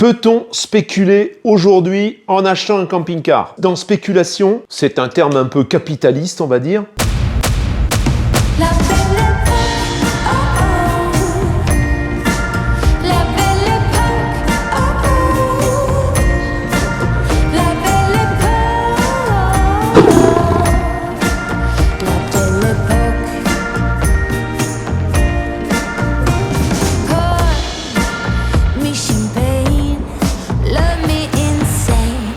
Peut-on spéculer aujourd'hui en achetant un camping-car? Dans spéculation, c'est un terme un peu capitaliste, on va dire. La belle époque, oh oh. La belle époque, oh oh. La belle époque, la belle époque. Pour me champagne, love me insane.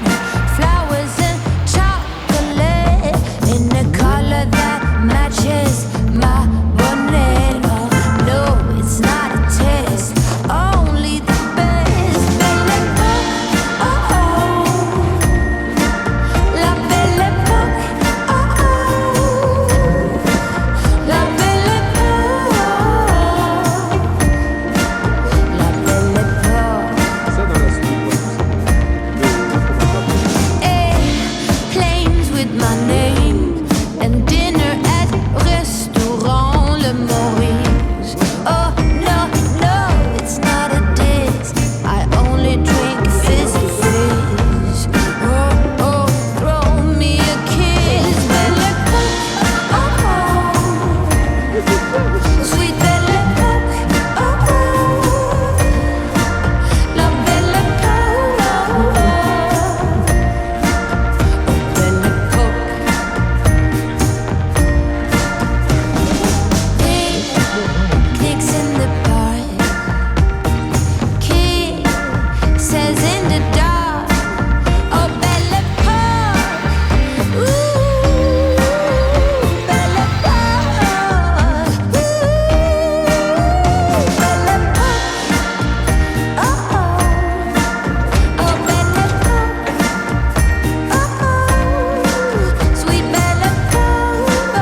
Flowers and chocolate in a color that matches my bonnet. Oh no, it's not a test, only the best. Belle époque, oh oh. La belle époque, oh oh. La belle époque, la belle époque. Planes with my name and dinner at restaurant Le Maurice. Oh no, no, it's not a diss. I only drink fizz to fizz. Oh, oh, throw me a kiss. Belle époque, oh oh. Sweet belle époque, oh oh. La belle époque, oh oh. Belle époque. Picnics in the park, kisses in the dark. Oh, belle époque, ooh, belle époque, ooh, belle époque, oh oh, oh belle époque, oh oh, sweet belle époque, oh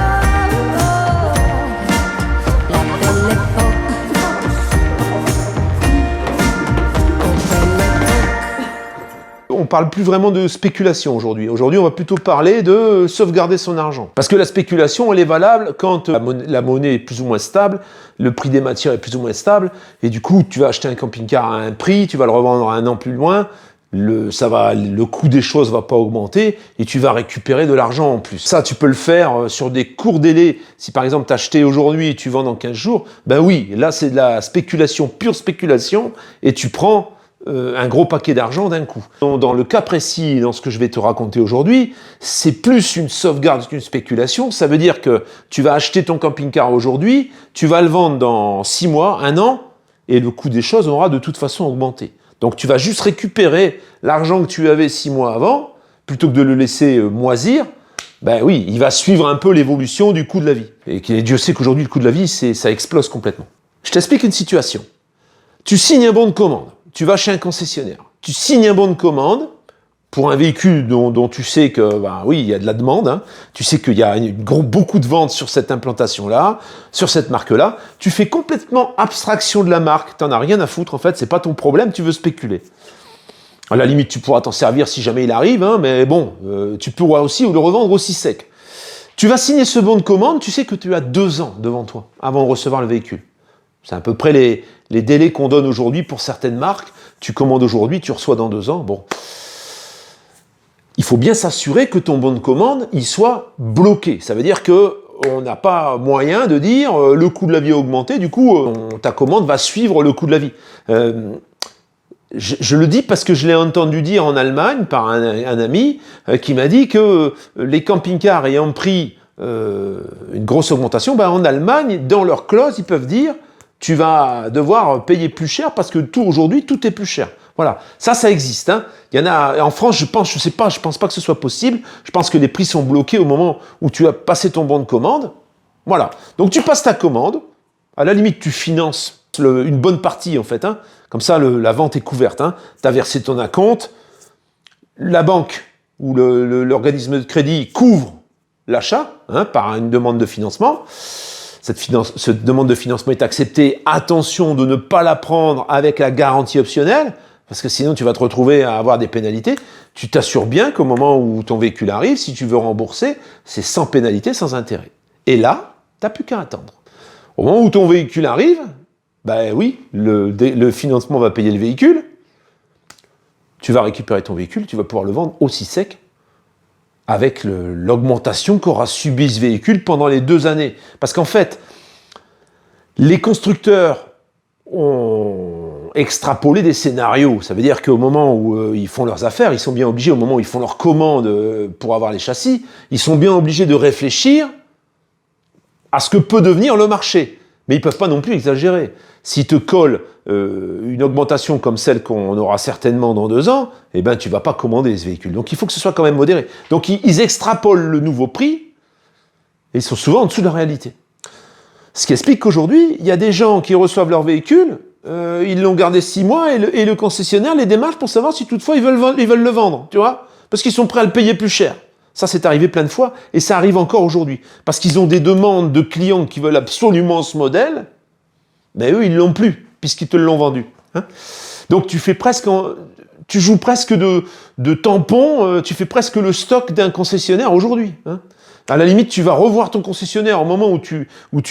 oh, la belle époque, On parle plus vraiment de spéculation aujourd'hui. Aujourd'hui, on va plutôt parler de sauvegarder son argent. Parce que la spéculation, elle est valable quand la monnaie est plus ou moins stable, le prix des matières est plus ou moins stable, et du coup, tu vas acheter un camping-car à un prix, tu vas le revendre à un an plus loin, le coût des choses va pas augmenter, et tu vas récupérer de l'argent en plus. Ça, tu peux le faire sur des courts délais. Si par exemple, tu as acheté aujourd'hui et tu vends dans 15 jours, ben oui, là, c'est de la spéculation, pure spéculation, et tu prends un gros paquet d'argent d'un coup. Dans le cas précis, dans ce que je vais te raconter aujourd'hui, c'est plus une sauvegarde qu'une spéculation. Ça veut dire que tu vas acheter ton camping-car aujourd'hui, tu vas le vendre dans 6 mois, 1 an, et le coût des choses aura de toute façon augmenté. Donc tu vas juste récupérer l'argent que tu avais 6 mois avant, plutôt que de le laisser moisir. Ben oui, il va suivre un peu l'évolution du coût de la vie. Et Dieu sait qu'aujourd'hui, le coût de la vie, ça explose complètement. Je t'explique une situation. Tu signes un bon de commande. Tu vas chez un concessionnaire, tu signes un bon de commande pour un véhicule dont tu sais que, bah oui, il y a de la demande, hein. Tu sais qu'il y a beaucoup de ventes sur cette implantation-là, sur cette marque-là. Tu fais complètement abstraction de la marque, t'en as rien à foutre, en fait, c'est pas ton problème, tu veux spéculer. À la limite, tu pourras t'en servir si jamais il arrive, hein, mais bon, tu pourras aussi le revendre aussi sec. Tu vas signer ce bon de commande, tu sais que tu as 2 ans devant toi avant de recevoir le véhicule. C'est à peu près les délais qu'on donne aujourd'hui pour certaines marques. Tu commandes aujourd'hui, tu reçois dans 2 ans. Bon, il faut bien s'assurer que ton bon de commande, il soit bloqué. Ça veut dire que on n'a pas moyen de dire le coût de la vie a augmenté, du coup, ta commande va suivre le coût de la vie. Je le dis parce que je l'ai entendu dire en Allemagne par un ami qui m'a dit que les camping-cars ayant pris une grosse augmentation, ben en Allemagne, dans leur clause, ils peuvent dire tu vas devoir payer plus cher parce que aujourd'hui, tout est plus cher. Voilà, ça existe. Hein. Il y en a en France, je pense pas que ce soit possible. Je pense que les prix sont bloqués au moment où tu as passé ton bon de commande. Voilà, donc tu passes ta commande. À la limite, tu finances une bonne partie en fait. Hein. Comme ça, la vente est couverte. Hein. Tu as versé ton acompte. La banque ou l'organisme de crédit couvre l'achat par une demande de financement. Cette demande de financement est acceptée. Attention de ne pas la prendre avec la garantie optionnelle, parce que sinon tu vas te retrouver à avoir des pénalités. Tu t'assures bien qu'au moment où ton véhicule arrive, si tu veux rembourser, c'est sans pénalité, sans intérêt. Et là, tu n'as plus qu'à attendre. Au moment où ton véhicule arrive, ben oui, le financement va payer le véhicule, tu vas récupérer ton véhicule, tu vas pouvoir le vendre aussi sec avec l'augmentation qu'aura subi ce véhicule pendant les 2 années. Parce qu'en fait, les constructeurs ont extrapolé des scénarios. Ça veut dire qu'au moment où ils font leurs affaires, ils sont bien obligés, au moment où ils font leurs commandes pour avoir les châssis, ils sont bien obligés de réfléchir à ce que peut devenir le marché. Mais ils ne peuvent pas non plus exagérer. S'ils te collent une augmentation comme celle qu'on aura certainement dans 2 ans, eh ben, tu ne vas pas commander ce véhicule. Donc il faut que ce soit quand même modéré. Donc ils extrapolent le nouveau prix et ils sont souvent en dessous de la réalité. Ce qui explique qu'aujourd'hui, il y a des gens qui reçoivent leur véhicule, ils l'ont gardé 6 mois et le concessionnaire les démarche pour savoir si toutefois ils veulent le vendre, tu vois, parce qu'ils sont prêts à le payer plus cher. Ça, c'est arrivé plein de fois et ça arrive encore aujourd'hui. Parce qu'ils ont des demandes de clients qui veulent absolument ce modèle, mais eux, ils ne l'ont plus, puisqu'ils te l'ont vendu. Hein. Donc tu joues presque de tampon, tu fais presque le stock d'un concessionnaire aujourd'hui. Hein. À la limite, tu vas revoir ton concessionnaire au moment où tu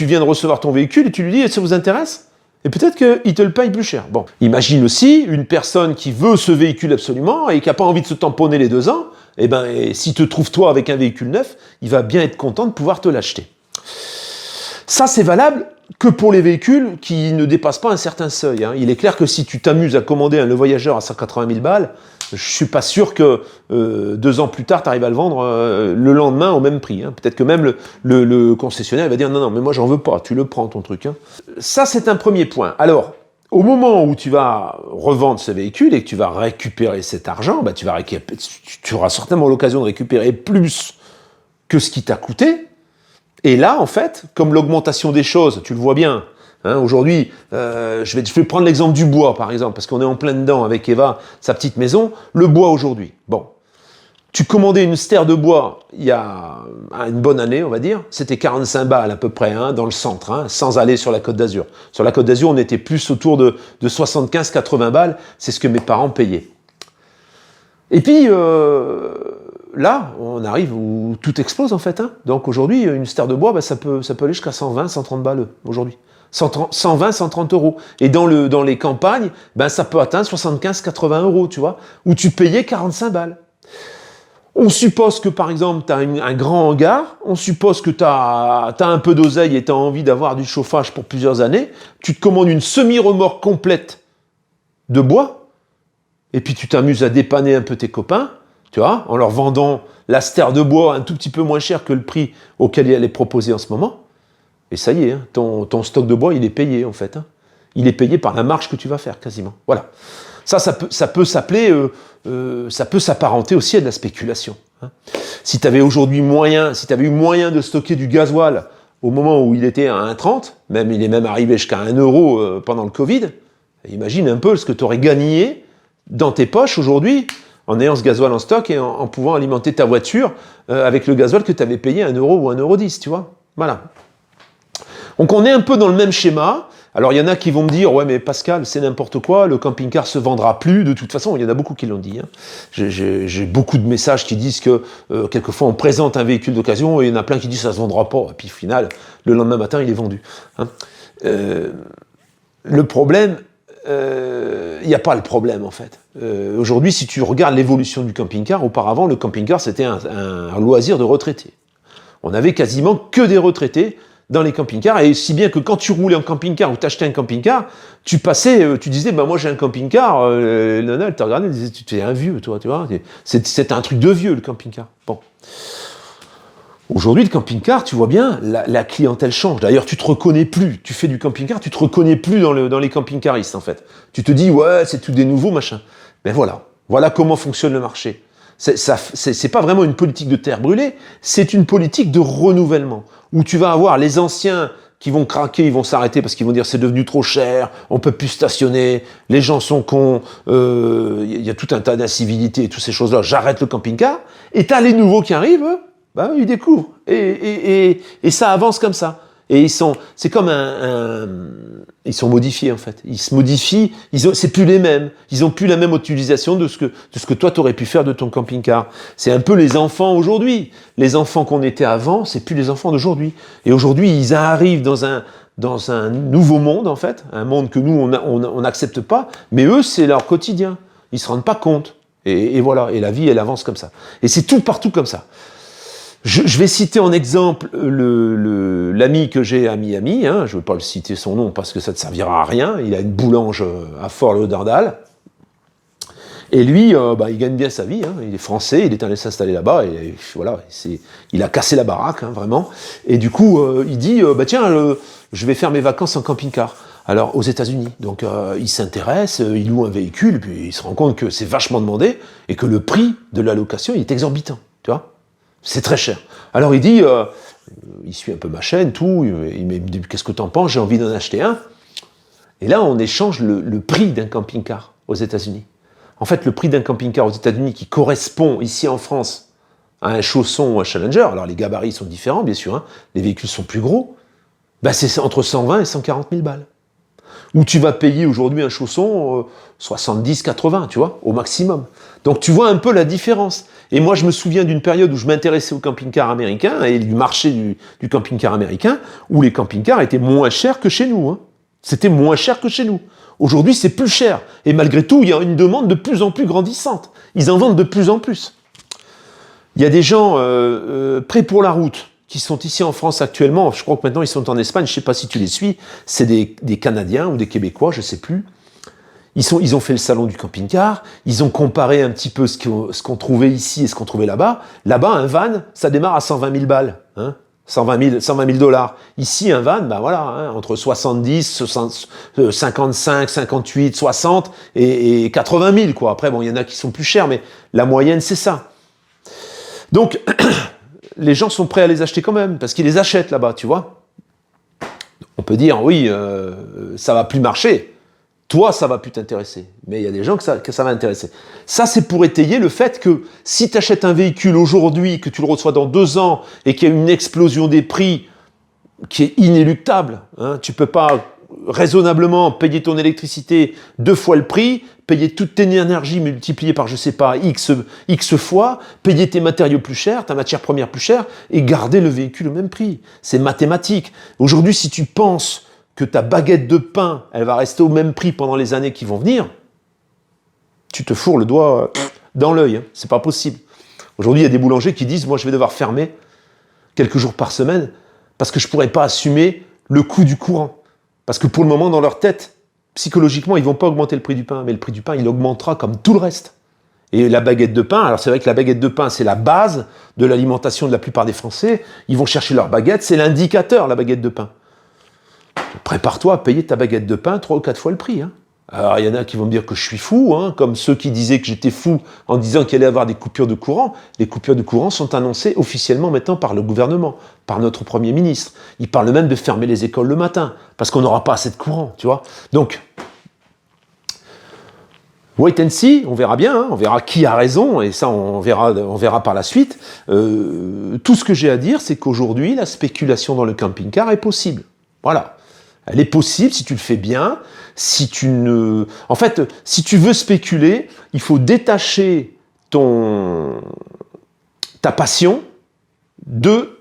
viens de recevoir ton véhicule et tu lui dis « ça vous intéresse ?» Et peut-être qu'il te le paye plus cher. Bon, imagine aussi une personne qui veut ce véhicule absolument et qui n'a pas envie de se tamponner les 2 ans, eh ben, s'il te trouve toi avec un véhicule neuf, il va bien être content de pouvoir te l'acheter. Ça, c'est valable que pour les véhicules qui ne dépassent pas un certain seuil. Hein. Il est clair que si tu t'amuses à commander un Le Voyageur à 180 000 balles, je ne suis pas sûr que 2 ans plus tard, tu arrives à le vendre le lendemain au même prix. Hein. Peut-être que même le concessionnaire il va dire « non, mais moi, j'en veux pas, tu le prends, ton truc. Hein. » Ça, c'est un premier point. Alors, au moment où tu vas revendre ce véhicule et que tu vas récupérer cet argent, bah, tu auras certainement l'occasion de récupérer plus que ce qui t'a coûté. Et là, en fait, comme l'augmentation des choses, tu le vois bien, hein, aujourd'hui, je vais prendre l'exemple du bois, par exemple, parce qu'on est en plein dedans avec Eva, sa petite maison, le bois aujourd'hui. Bon, tu commandais une stère de bois il y a une bonne année, on va dire, c'était 45 balles à peu près, hein, dans le centre, hein, sans aller sur la Côte d'Azur. Sur la Côte d'Azur, on était plus autour de 75-80 balles, c'est ce que mes parents payaient. Et puis, là, on arrive où tout explose en fait. Hein. Donc aujourd'hui, une stère de bois, bah, ça peut aller jusqu'à 120, 130 balles aujourd'hui. 120, 130 euros. Et dans les campagnes, ben, ça peut atteindre 75, 80 euros, tu vois, où tu payais 45 balles. On suppose que, par exemple, tu as un grand hangar, on suppose que tu as un peu d'oseille et tu as envie d'avoir du chauffage pour plusieurs années, tu te commandes une semi-remorque complète de bois, et puis tu t'amuses à dépanner un peu tes copains, tu vois, en leur vendant la stère de bois un tout petit peu moins cher que le prix auquel elle est proposée en ce moment. Et ça y est, hein, ton stock de bois, il est payé en fait. Hein. Il est payé par la marge que tu vas faire quasiment. Voilà. Ça peut s'appeler, ça peut s'apparenter aussi à de la spéculation. Hein. Si tu avais aujourd'hui eu moyen de stocker du gasoil au moment où il était à 1,30, il est même arrivé jusqu'à 1 euro pendant le Covid, imagine un peu ce que tu aurais gagné dans tes poches aujourd'hui en ayant ce gasoil en stock et en pouvant alimenter ta voiture avec le gasoil que tu avais payé 1 euro ou 1,10 €, tu vois. Voilà. Donc on est un peu dans le même schéma. Alors il y en a qui vont me dire « ouais mais Pascal, c'est n'importe quoi, le camping-car se vendra plus de toute façon ». Il y en a beaucoup qui l'ont dit. Hein. J'ai beaucoup de messages qui disent que quelquefois on présente un véhicule d'occasion et il y en a plein qui disent « ça se vendra pas ». Et puis au final, le lendemain matin, il est vendu. Hein. Le problème, il n'y a pas le problème en fait. Aujourd'hui, si tu regardes l'évolution du camping-car, auparavant, le camping-car c'était un loisir de retraités. On avait quasiment que des retraités dans les camping-cars, et si bien que quand tu roulais en camping-car ou t'achetais un camping-car, tu disais, bah moi j'ai un camping-car, Nana, elle t'a regardé, elle disait, tu es un vieux, toi, tu vois, c'est un truc de vieux, le camping-car. Bon. Aujourd'hui, le camping-car, tu vois bien, la clientèle change. D'ailleurs, tu te reconnais plus, tu fais du camping-car, tu te reconnais plus dans les camping-caristes, en fait. Tu te dis, ouais, c'est tout des nouveaux, machin. Mais voilà comment fonctionne le marché. C'est pas vraiment une politique de terre brûlée, c'est une politique de renouvellement, où tu vas avoir les anciens qui vont craquer, ils vont s'arrêter parce qu'ils vont dire c'est devenu trop cher, on peut plus stationner, les gens sont cons, y a tout un tas d'incivilités et toutes ces choses-là, j'arrête le camping-car, et t'as les nouveaux qui arrivent, ils découvrent, et ça avance comme ça. Et c'est comme ils sont modifiés en fait. Ils se modifient, c'est plus les mêmes. Ils ont plus la même utilisation de ce que toi t'aurais pu faire de ton camping-car. C'est un peu les enfants aujourd'hui. Les enfants qu'on était avant, c'est plus les enfants d'aujourd'hui. Et aujourd'hui, ils arrivent dans un nouveau monde en fait, un monde que nous on n'accepte pas. Mais eux, c'est leur quotidien. Ils se rendent pas compte. Et voilà, et la vie, elle avance comme ça. Et c'est tout partout comme ça. Je vais citer en exemple l'ami que j'ai à Miami, hein, je ne veux pas le citer son nom parce que ça ne servira à rien, il a une boulange à Fort Lauderdale, et lui, il gagne bien sa vie, hein, il est français, il est allé s'installer là-bas, et voilà, il a cassé la baraque, hein, vraiment, et du coup, il dit, je vais faire mes vacances en camping-car. Alors, aux États-Unis. Donc, il s'intéresse, il loue un véhicule, puis il se rend compte que c'est vachement demandé, et que le prix de la location, il est exorbitant, tu vois. C'est très cher. Alors il dit, il suit un peu ma chaîne, tout, il me dit, qu'est-ce que t'en penses, j'ai envie d'en acheter un. Et là, on échange le prix d'un camping-car aux États-Unis. En fait, le prix d'un camping-car aux États-Unis qui correspond ici en France à un Chausson ou un Challenger, alors les gabarits sont différents, bien sûr, hein, les véhicules sont plus gros, c'est entre 120 et 140 000 balles. Où tu vas payer aujourd'hui un Chausson 70-80, tu vois, au maximum. Donc tu vois un peu la différence. Et moi, je me souviens d'une période où je m'intéressais au camping-car américain et du marché du camping-car américain, où les camping-cars étaient moins chers que chez nous. Hein. C'était moins cher que chez nous. Aujourd'hui, c'est plus cher. Et malgré tout, il y a une demande de plus en plus grandissante. Ils en vendent de plus en plus. Il y a des gens prêts pour la route qui sont ici en France actuellement. Je crois que maintenant, ils sont en Espagne. Je ne sais pas si tu les suis. C'est des Canadiens ou des Québécois, je ne sais plus. Ils ont fait le salon du camping-car, ils ont comparé un petit peu ce qu'on trouvait ici et ce qu'on trouvait là-bas. Là-bas, un van, ça démarre à 120 000 balles, hein, 120 000 $. Ici, un van, entre 70, 55, 58, 60 et 80 000, quoi. Après, il y en a qui sont plus chers, mais la moyenne, c'est ça. Donc, les gens sont prêts à les acheter quand même, parce qu'ils les achètent là-bas, tu vois. On peut dire, oui, ça va plus marcher. Toi, ça va plus t'intéresser. Mais il y a des gens que ça va intéresser. Ça, c'est pour étayer le fait que si tu achètes un véhicule aujourd'hui, que tu le reçois dans 2 ans, et qu'il y a une explosion des prix qui est inéluctable, hein, tu ne peux pas raisonnablement payer ton électricité 2 fois le prix, payer toute ton énergie multipliée par, je sais pas, X fois, payer tes matériaux plus chers, ta matière première plus chère, et garder le véhicule au même prix. C'est mathématique. Aujourd'hui, si tu penses que ta baguette de pain, elle va rester au même prix pendant les années qui vont venir, tu te fourres le doigt dans l'œil, hein. C'est pas possible. Aujourd'hui, il y a des boulangers qui disent, moi, je vais devoir fermer quelques jours par semaine parce que je pourrais pas assumer le coût du courant. Parce que pour le moment, dans leur tête, psychologiquement, ils vont pas augmenter le prix du pain, mais le prix du pain, il augmentera comme tout le reste. Et la baguette de pain, alors c'est vrai que la baguette de pain, c'est la base de l'alimentation de la plupart des Français. Ils vont chercher leur baguette, c'est l'indicateur, la baguette de pain. Prépare-toi à payer ta baguette de pain 3 ou 4 fois le prix. Hein. Alors, il y en a qui vont me dire que je suis fou, hein, comme ceux qui disaient que j'étais fou en disant qu'il allait y avoir des coupures de courant. Les coupures de courant sont annoncées officiellement maintenant par le gouvernement, par notre Premier ministre. Il parle même de fermer les écoles le matin, parce qu'on n'aura pas assez de courant, tu vois. Donc, wait and see, on verra bien, hein, on verra qui a raison, et ça on verra par la suite. Tout ce que j'ai à dire, c'est qu'aujourd'hui, la spéculation dans le camping-car est possible. Voilà. Elle est possible si tu le fais bien, si tu ne... En fait, si tu veux spéculer, il faut détacher ta passion de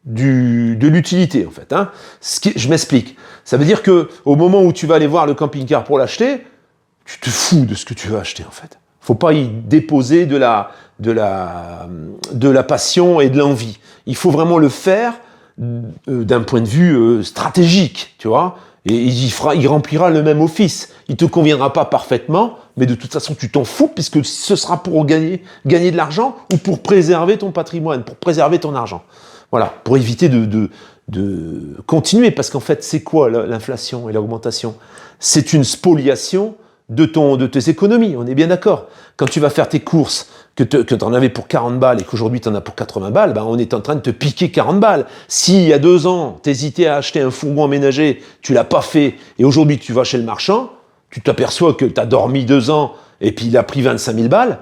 l'utilité, en fait. Hein. Je m'explique. Ça veut dire que au moment où tu vas aller voir le camping-car pour l'acheter, tu te fous de ce que tu veux acheter, en fait. Faut pas y déposer de la passion et de l'envie. Il faut vraiment le faire d'un point de vue stratégique, tu vois, et il remplira le même office. Il te conviendra pas parfaitement, mais de toute façon, tu t'en fous, puisque ce sera pour gagner de l'argent ou pour préserver ton patrimoine, pour préserver ton argent. Voilà, pour éviter de continuer, parce qu'en fait, c'est quoi l'inflation et l'augmentation? C'est une spoliation de tes économies, on est bien d'accord. Quand tu vas faire tes courses, que tu en avais pour 40 balles et qu'aujourd'hui tu en as pour 80 balles, on est en train de te piquer 40 balles. Si il y a 2 ans, tu hésitais à acheter un fourgon aménagé, tu l'as pas fait, et aujourd'hui tu vas chez le marchand, tu t'aperçois que tu as dormi 2 ans et puis il a pris 25 000 balles,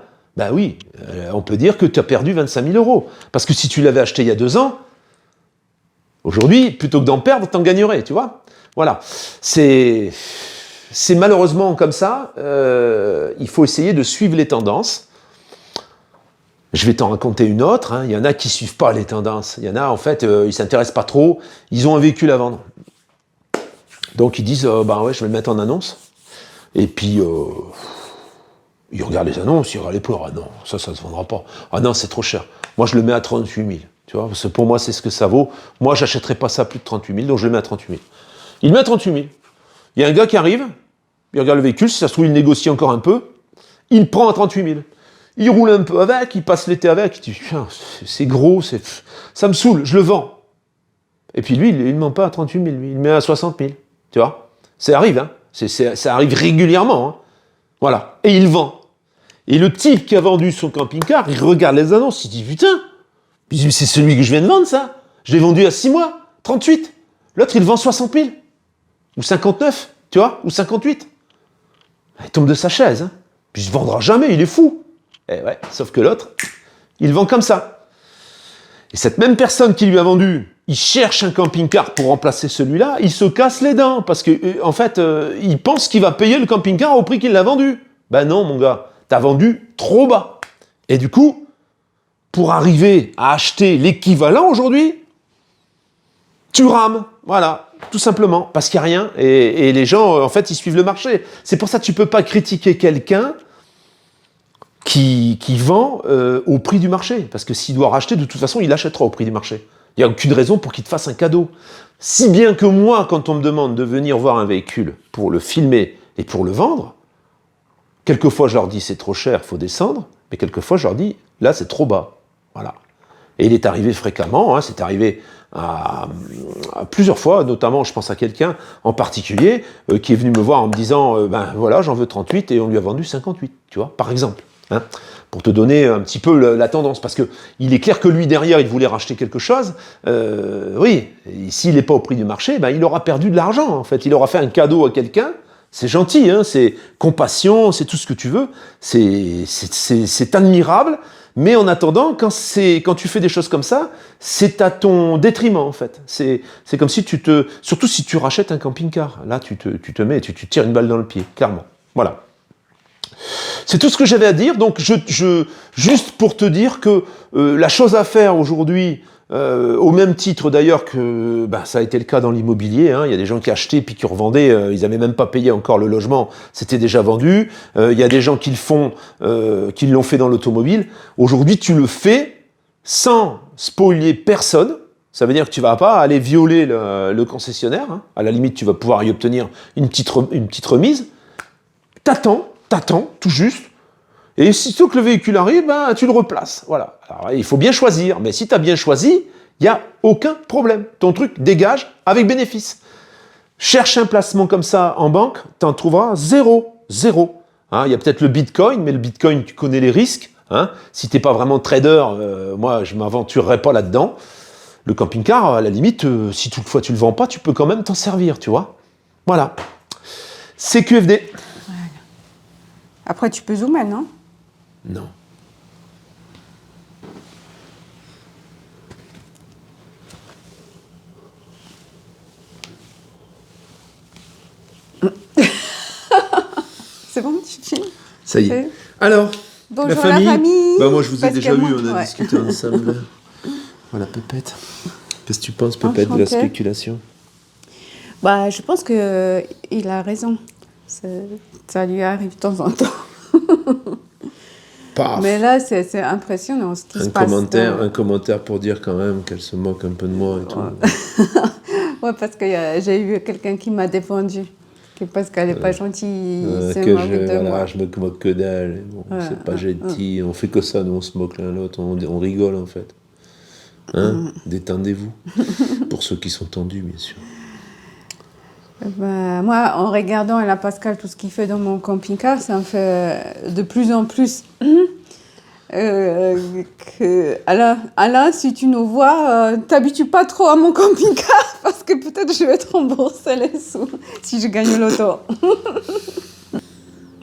oui, on peut dire que tu as perdu 25 000 euros. Parce que si tu l'avais acheté il y a 2 ans, aujourd'hui, plutôt que d'en perdre, t'en gagnerais, tu vois. Voilà, c'est malheureusement comme ça, il faut essayer de suivre les tendances. Je vais t'en raconter une autre, hein. Il y en a qui suivent pas les tendances. Il y en a, en fait, ils s'intéressent pas trop, ils ont un véhicule à vendre. Donc ils disent, ouais, je vais le mettre en annonce. Et puis, Il regarde les annonces, il regarde les pleurs. Ah non, ça se vendra pas. Ah non, c'est trop cher. Moi, je le mets à 38 000. Tu vois, parce que pour moi, c'est ce que ça vaut. Moi, j'achèterais pas ça à plus de 38 000, donc je le mets à 38 000. Il le met à 38 000. Il y a un gars qui arrive, il regarde le véhicule, si ça se trouve, il négocie encore un peu. Il le prend à 38 000. Il roule un peu avec, il passe l'été avec. Il dit, putain, c'est gros, ça me saoule, je le vends. Et puis lui, il ne ment pas à 38 000, lui. Il le met à 60 000. Tu vois, ça arrive, hein. Ça arrive régulièrement, hein. Voilà. Et il vend. Et le type qui a vendu son camping-car, il regarde les annonces, il dit, putain, c'est celui que je viens de vendre, ça. Je l'ai vendu à 6 mois, 38. L'autre, il vend 60 000. Ou 59, tu vois, ou 58. Il tombe de sa chaise, hein. Puis il ne vendra jamais, il est fou. Eh ouais, sauf que l'autre, il vend comme ça. Et cette même personne qui lui a vendu, il cherche un camping-car pour remplacer celui-là, il se casse les dents, parce que en fait, il pense qu'il va payer le camping-car au prix qu'il l'a vendu. Ben non, mon gars, t'as vendu trop bas. Et du coup, pour arriver à acheter l'équivalent aujourd'hui, tu rames, voilà, tout simplement, parce qu'il n'y a rien, et les gens, en fait, ils suivent le marché. C'est pour ça que tu ne peux pas critiquer quelqu'un qui vend au prix du marché, parce que s'il doit racheter, de toute façon, il achètera au prix du marché. Il n'y a aucune raison pour qu'il te fasse un cadeau. Si bien que moi, quand on me demande de venir voir un véhicule pour le filmer et pour le vendre, quelquefois je leur dis c'est trop cher, il faut descendre, mais quelquefois je leur dis là c'est trop bas. Voilà. Et il est arrivé fréquemment, hein, c'est arrivé à plusieurs fois, notamment je pense à quelqu'un en particulier qui est venu me voir en me disant ben voilà, j'en veux 38 et on lui a vendu 58, tu vois, par exemple. Hein, pour te donner un petit peu la tendance, parce que il est clair que lui derrière il voulait racheter quelque chose, oui, s'il n'est pas au prix du marché, ben, il aura perdu de l'argent en fait, il aura fait un cadeau à quelqu'un, c'est gentil, hein, c'est compassion, c'est tout ce que tu veux, c'est admirable, mais en attendant, quand tu fais des choses comme ça, c'est à ton détriment en fait, c'est comme si surtout si tu rachètes un camping-car, là tu te mets, tu tires une balle dans le pied, clairement, voilà. C'est tout ce que j'avais à dire, donc juste pour te dire que la chose à faire aujourd'hui, au même titre d'ailleurs que ça a été le cas dans l'immobilier, hein, il y a des gens qui achetaient puis qui revendaient, ils n'avaient même pas payé encore le logement, c'était déjà vendu, il y a des gens qui l'ont fait dans l'automobile, aujourd'hui tu le fais sans spolier personne, ça veut dire que tu ne vas pas aller violer le concessionnaire, hein, à la limite tu vas pouvoir y obtenir une petite remise, t'attends tout juste, et sitôt que le véhicule arrive, tu le replaces. Voilà. Alors, il faut bien choisir, mais si tu as bien choisi, il n'y a aucun problème. Ton truc dégage avec bénéfice. Cherche un placement comme ça en banque, tu en trouveras zéro. Hein, il y a peut-être le Bitcoin, mais le Bitcoin, tu connais les risques. Hein. Si tu n'es pas vraiment trader, moi, je ne m'aventurerai pas là-dedans. Le camping-car, à la limite, si toutefois tu ne le vends pas, tu peux quand même t'en servir, tu vois. Voilà. CQFD. Après, tu peux zoomer, non? Non. C'est bon, tu filmes? Ça y est. Alors, bonjour la famille. la Moi, je vous ai Parce déjà que vu, moi, on a ouais. discuté ensemble. Voilà, Pépette. Qu'est-ce que tu penses, Pépette, de la Enchantée. spéculation? Bah, je pense qu'il a raison. Ça lui arrive de temps en temps. Paf. Mais là, c'est impressionnant ce qui se passe. Un commentaire pour dire quand même qu'elle se moque un peu de moi et tout. Ouais, parce que j'ai eu quelqu'un qui m'a défendu. Parce qu'elle n'est pas gentille, il se Que moque de moi. je me moque que d'elle. Bon, c'est pas gentil. On fait que ça, nous on se moque l'un l'autre, on rigole en fait. Hein? Détendez-vous. Pour ceux qui sont tendus, bien sûr. Ben, moi, en regardant Ella Pascal, tout ce qu'il fait dans mon camping-car, ça me fait de plus en plus Alain, si tu nous vois, t'habitues pas trop à mon camping-car parce que peut-être je vais te rembourser les sous si je gagne l'auto.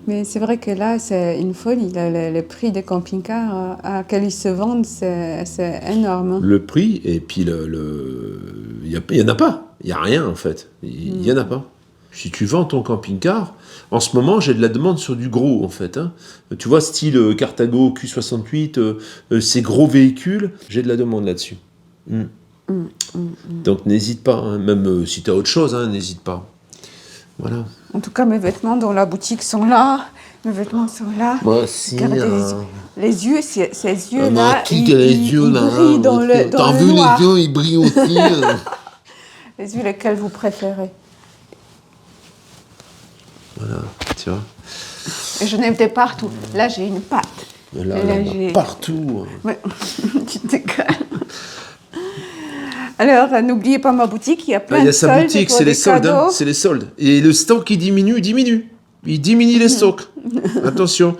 Mais c'est vrai que là, c'est une folie. Le prix des camping-cars à quel ils se vendent, c'est énorme. Le prix, et puis il y en a pas. Il n'y a rien, en fait. Il n'y en a pas. Si tu vends ton camping-car, en ce moment, j'ai de la demande sur du gros, en fait. Hein. Tu vois, style Cartago, Q68, ces gros véhicules, j'ai de la demande là-dessus. Donc, n'hésite pas. Hein. Même si tu as autre chose, hein, n'hésite pas. Voilà. En tout cas, mes vêtements dans la boutique sont là. Mes vêtements sont là. Voici. Regardez les yeux, ces Ah, yeux-là, qui que les yeux là. brillent dans le T'as dans vu le noir. les yeux, ils brillent aussi. Les yeux lesquels vous préférez? Voilà, tu vois. Et je n'ai partout. Là, j'ai une patte. Et là, Et là, là, j'ai- partout. Ouais. Tu te calmes. Alors, n'oubliez pas ma boutique, il y a plein Il y de a sa soldes boutique, pour c'est des les soldes. Hein, cadeaux. c'est les soldes. Et le stock, il diminue. Il diminue les stocks. Attention.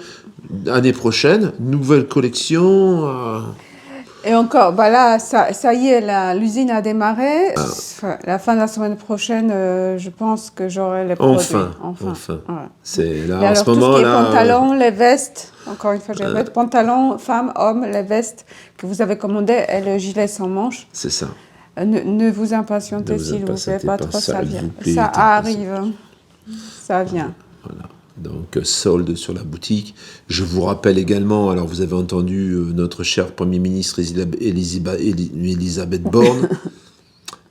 Année prochaine, nouvelle collection. Et encore, bah là, ça y est, l'usine a démarré. Ah. Enfin, la fin de la semaine prochaine, je pense que j'aurai les produits. Enfin. Ouais. C'est là, Et en alors, ce tout moment ce qui est là. pantalons, les vestes, encore une fois, je répète, pantalons, femmes, hommes, les vestes que vous avez commandées et le gilet sans manches. C'est ça. Ne vous impatientez, Ne vous s'il vous plaît, impatientez pas pas, trop, ça ça vous vient. plaît, Ça t'es arrive. Ça vient. Voilà. Donc, solde sur la boutique. Je vous rappelle également, alors vous avez entendu notre cher Premier ministre Elisabeth Borne.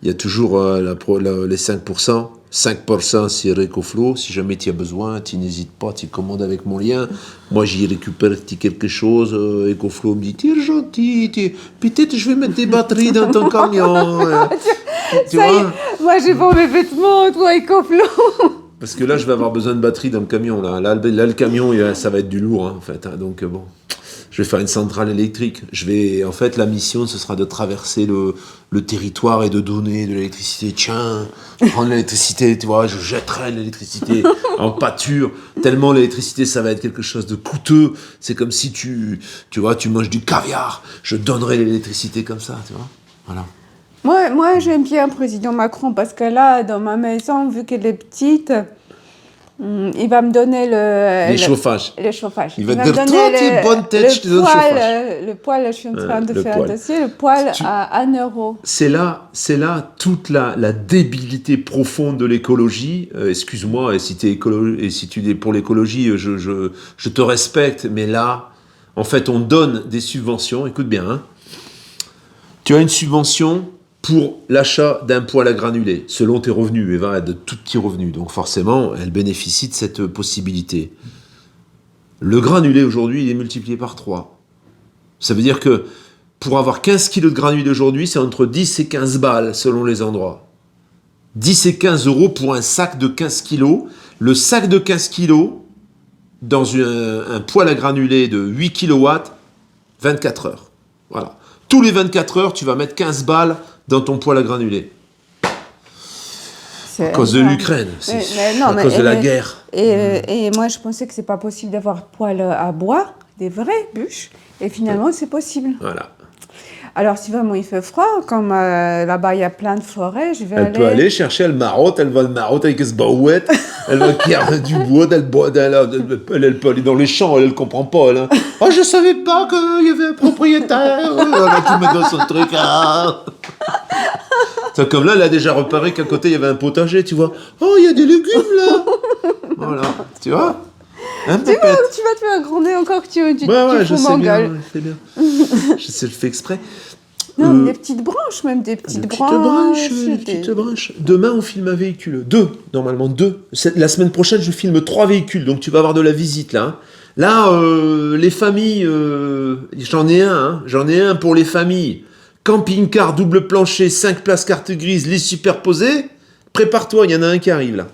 Il y a toujours les 5%. 5% c'est Recoflow. Si jamais tu as besoin, tu n'hésites pas, tu commandes avec mon lien. Moi, j'y récupère quelque chose. Ecoflow me dit, t'es gentil, peut-être je vais mettre des batteries dans ton camion. Tu Ça y vois est, moi j'ai pas mes vêtements, toi, Ecoflow. Parce que là, je vais avoir besoin de batterie dans le camion. Là, le camion, ça va être du lourd, hein, en fait. Hein. Donc, bon, je vais faire une centrale électrique. En fait, la mission, ce sera de traverser le territoire et de donner de l'électricité. Tiens, prendre l'électricité, tu vois, je jetterai l'électricité en pâture. Tellement l'électricité, ça va être quelque chose de coûteux. C'est comme si tu vois, tu manges du caviar. Je donnerai l'électricité comme ça, tu vois. Voilà. Moi, j'aime bien le président Macron parce que là, dans ma maison, vu qu'elle est petite, il va me donner Les chauffages. le chauffage. Il va te me dire, donner toi, tu es bonne tête, je te donne le chauffage. Le poêle, je suis en train de le faire poêle. un dossier, le poêle Tu- à 1 euro. C'est là toute la débilité profonde de l'écologie. Excuse-moi, et si tu es pour l'écologie, je te respecte, mais là, en fait, on donne des subventions. Écoute bien, hein. Tu as une subvention pour l'achat d'un poêle à granulés, selon tes revenus. Eva a de tout petits revenus, donc forcément, elle bénéficie de cette possibilité. Le granulé, aujourd'hui, il est multiplié par 3. Ça veut dire que pour avoir 15 kilos de granulés aujourd'hui, c'est entre 10 et 15 balles selon les endroits. 10 et 15 euros pour un sac de 15 kilos. Le sac de 15 kilos, dans un poêle à granulés de 8 kilowatts, 24 heures. Voilà. Tous les 24 heures, tu vas mettre 15 balles dans ton poêle à granulés. À cause de l'Ukraine, à cause de la guerre. Et moi, je pensais que c'est pas possible d'avoir poêle à bois, des vraies bûches, et finalement, c'est possible. Voilà. Alors, si vraiment il fait froid, comme là-bas il y a plein de forêts, je vais Elle peut aller chercher le marotte, elle va le marotte avec ce barouette, elle va cueillir du bois, elle peut aller dans les champs, elle comprend pas. Elle, hein. Oh, je savais pas qu'il y avait un propriétaire, elle va tout mettre dans son truc. Ah. C'est comme là, elle a déjà repéré qu'à côté il y avait un potager, tu vois. Oh, il y a des légumes là. Voilà, tu vois. Hein, tu vas te faire gronder encore que tu ouais, je fous sais mon bien, gueule. je sais bien. Je sais le fais exprès. Non, des petites branches, même des petites branches. Des petites branches. Demain, on filme un véhicule. 2, normalement 2. La semaine prochaine, je filme 3 véhicules, donc tu vas avoir de la visite, là. Hein. Là, les familles, j'en ai un. Hein. J'en ai un pour les familles. Camping-car, double plancher, 5 places carte grise, lit superposé. Prépare-toi, il y en a un qui arrive, là.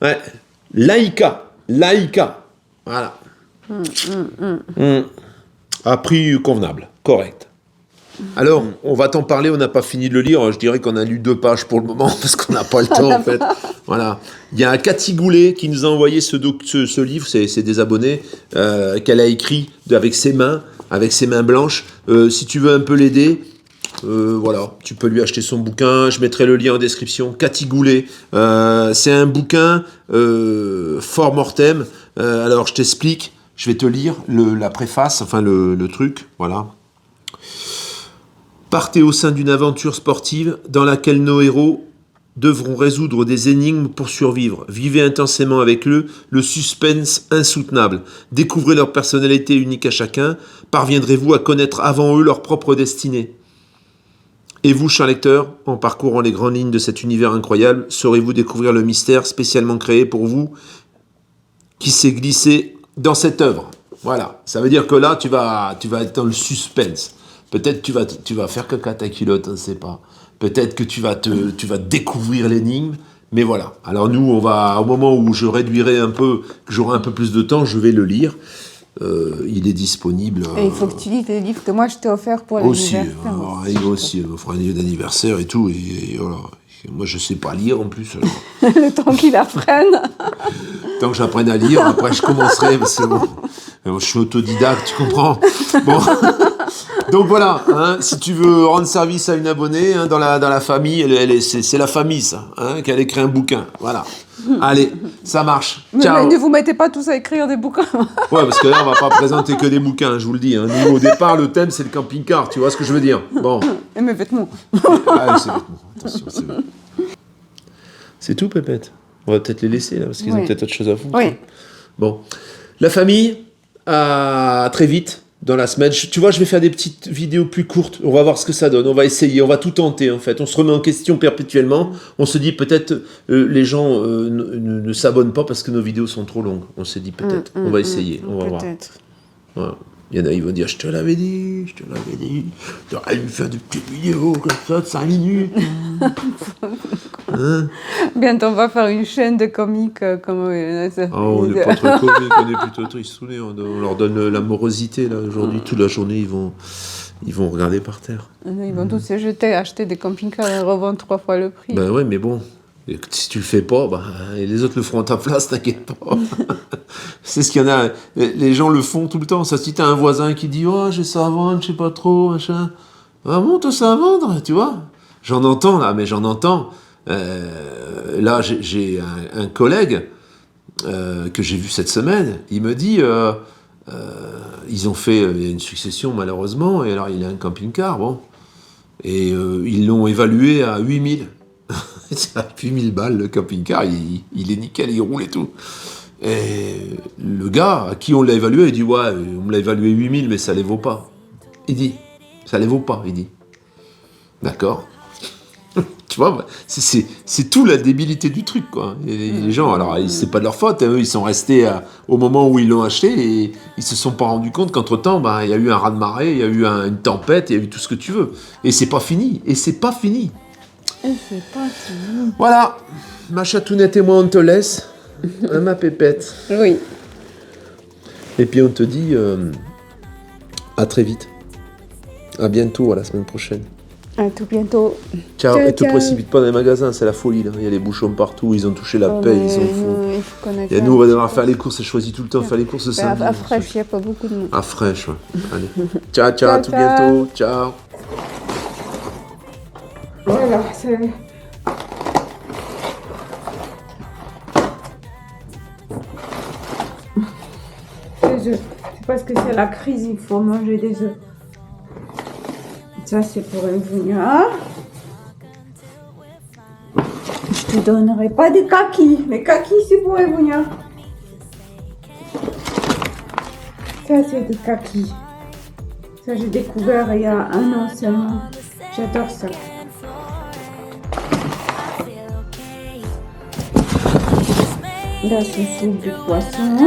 Ouais. Laïka. Voilà. À prix convenable, correct. Alors, on va t'en parler, on n'a pas fini de le lire, je dirais qu'on a lu 2 pages pour le moment, parce qu'on n'a pas le temps en fait. Voilà. Il y a Cathy Goulet qui nous a envoyé ce livre, c'est des abonnés, qu'elle a écrit avec ses mains blanches. Si tu veux un peu l'aider, voilà, tu peux lui acheter son bouquin, je mettrai le lien en description. Cathy Goulet, c'est un bouquin fort mortem. Alors, je t'explique, je vais te lire la préface, enfin le truc, voilà. Partez au sein d'une aventure sportive dans laquelle nos héros devront résoudre des énigmes pour survivre. Vivez intensément avec eux le suspense insoutenable. Découvrez leur personnalité unique à chacun. Parviendrez-vous à connaître avant eux leur propre destinée? Et vous, chers lecteurs, en parcourant les grandes lignes de cet univers incroyable, saurez-vous découvrir le mystère spécialement créé pour vous qui s'est glissé dans cette œuvre. Voilà. Ça veut dire que là, tu vas être dans le suspense. Peut-être tu vas faire caca ta culotte, on ne sait pas. Peut-être que tu vas découvrir l'énigme. Mais voilà. Alors nous, au moment où je réduirai un peu, que j'aurai un peu plus de temps, je vais le lire. Il est disponible. Et il faut que tu lises les livres que moi je t'ai offert pour Aussi. l'anniversaire. Il me fera un livre d'anniversaire et tout. Et voilà. Moi, je sais pas lire en plus. Alors. Le temps qu'il apprenne. Tant que j'apprenne à lire, après je commencerai. Parce que bon, je suis autodidacte, tu comprends. Bon. Donc voilà, hein, si tu veux rendre service à une abonnée hein, dans la famille, c'est la famille ça, hein, qu'elle écrit un bouquin. Voilà. Allez, ça marche. Ciao. Mais ne vous mettez pas tous à écrire des bouquins. Ouais, parce que là, on va pas présenter que des bouquins, je vous le dis. Hein. Nous, au départ, le thème, c'est le camping-car. Tu vois ce que je veux dire? Bon. Et mes vêtements. Ah, c'est vêtements. Attention, c'est bon. C'est tout, Pépette. On va peut-être les laisser, là, parce qu'ils ont peut-être autre chose à foutre. Oui. Bon. La famille, à très vite. Dans la semaine, tu vois, je vais faire des petites vidéos plus courtes. On va voir ce que ça donne. On va essayer. On va tout tenter, en fait. On se remet en question perpétuellement. On se dit peut-être les gens ne s'abonnent pas parce que nos vidéos sont trop longues. On s'est dit peut-être. On va essayer. On va voir. Voilà. Il y en a, ils vont dire, je te l'avais dit. J'aurais dû faire des petites vidéos comme ça de 5 minutes. Hein? Bientôt, on va faire une chaîne de comiques comme... On n'est pas trop comiques, on est plutôt tristounés. On leur donne la morosité, là. Aujourd'hui, toute la journée, ils vont regarder par terre. Ils vont tous se jeter, acheter des camping-cars et revendre 3 fois le prix. Ben ouais, mais bon, si tu le fais pas, et les autres le feront à ta place, t'inquiète pas. C'est ce qu'il y en a, les gens le font tout le temps. Ça, si t'as un voisin qui dit « Oh, j'ai ça à vendre, je sais pas trop, machin. » Ah bon, toi, ça à vendre, tu vois? J'en entends, là, mais j'en entends. Là, j'ai un collègue que j'ai vu cette semaine. Il me dit... ils ont fait une succession malheureusement, et alors il a un camping-car, bon, et ils l'ont évalué à 8000. C'est à 8000 balles le camping-car, il est nickel, il roule et tout. Et le gars à qui on l'a évalué, il dit ouais, on me l'a évalué 8000, mais ça les vaut pas. Il dit, ça les vaut pas, il dit. D'accord. Tu vois, c'est tout la débilité du truc, quoi. Et les gens, alors, c'est pas de leur faute, eux, ils sont restés au moment où ils l'ont acheté et ils se sont pas rendus compte qu'entre-temps, il y a eu un raz-de-marée, il y a eu une tempête, il y a eu tout ce que tu veux. Et c'est pas fini, Voilà, ma chatounette et moi, on te laisse, hein, ma pépette. Oui. Et puis on te dit à très vite. À bientôt, à la semaine prochaine. À tout bientôt. Ciao, Ciao, et te ciao. précipite pas dans les magasins, c'est la folie là. Il y a les bouchons partout, ils ont touché la paix, ils sont fous. Il faut qu'on aille Et nous, on va devoir faire les courses, et choisit tout le temps faire les courses le samedi. À Fraîche, il n'y a pas beaucoup de monde. À fraîche, ouais. Allez. Ciao, ciao, à tout ciao. bientôt. Ciao. Voilà, c'est... Des œufs. C'est parce que c'est la crise, il faut manger des œufs. Ça, c'est pour un vignard. Je te donnerai pas des kakis. Les kakis, c'est pour un vignard. Ça, c'est des kakis. Ça, j'ai découvert il y a 1 an seulement. J'adore ça. Là, c'est du poisson.